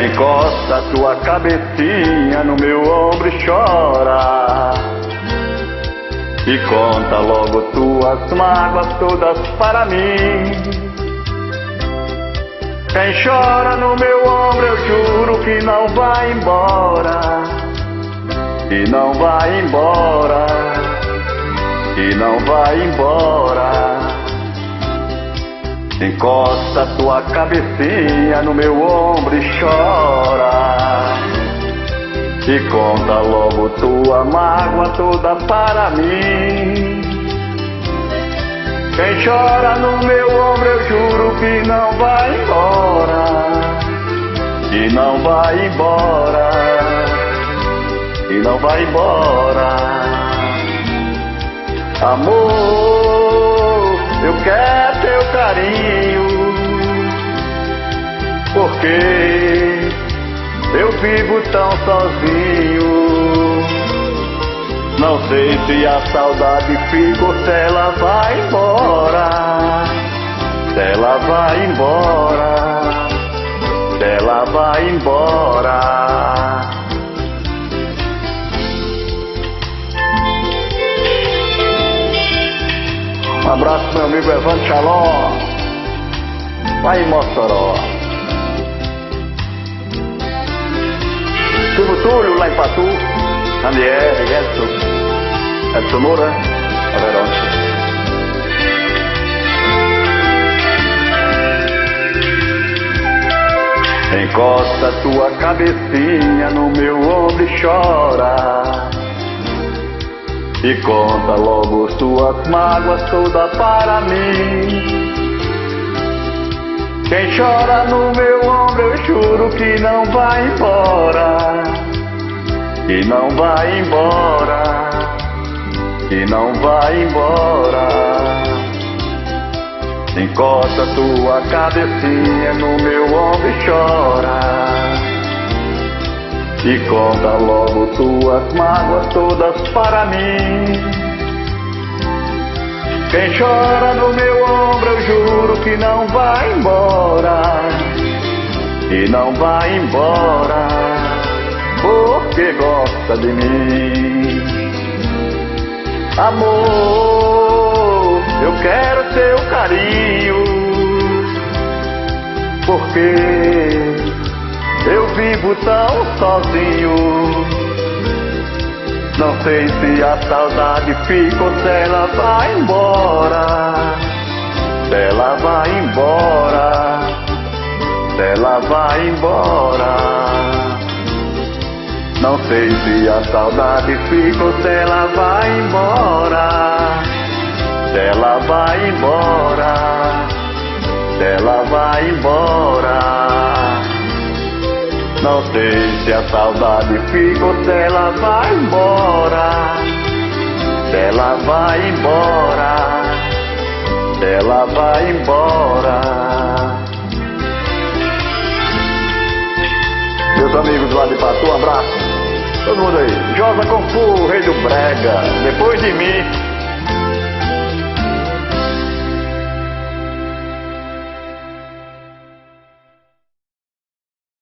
Encosta tua cabecinha no meu ombro e chora, e conta logo tuas mágoas todas para mim. Quem chora no meu ombro eu juro que não vai embora, que não vai embora, que não vai embora. Encosta tua cabecinha no meu ombro e chora, e conta logo tua mágoa toda para mim. Quem chora no meu ombro eu juro que não vai embora, que não vai embora, que não vai embora. Amor, eu quero teu carinho, porque eu vivo tão sozinho. Não sei se a saudade fica ou se ela vai embora, se ela vai embora, se ela vai embora. Um abraço pro meu amigo Evandro Shalom, lá em Mossoró. Silvio Túlio, lá em Patu, Aniele, Edson Moura, a Verônica. Encosta tua cabecinha no meu ombro e chora, e conta logo suas mágoas todas para mim. Quem chora no meu ombro eu juro que não vai embora, que não vai embora, que não vai embora. Encosta tua cabecinha no meu ombro e chora, e conta logo tuas mágoas todas para mim. Quem chora no meu ombro eu juro que não vai embora, que não vai embora, porque gosta de mim. Amor, eu quero teu carinho, porque eu vivo tão sozinho. Não sei se a saudade fica ou se ela vai embora, se ela vai embora, se ela vai embora. Não sei se a saudade fica ou se ela vai embora, se ela vai embora, se ela vai embora. Não sei se a saudade fica ou se ela vai embora, se ela vai embora, se ela vai embora. Meus amigos lá de Patu, um abraço. Todo mundo aí. Josa Confu, rei do brega. Depois de mim,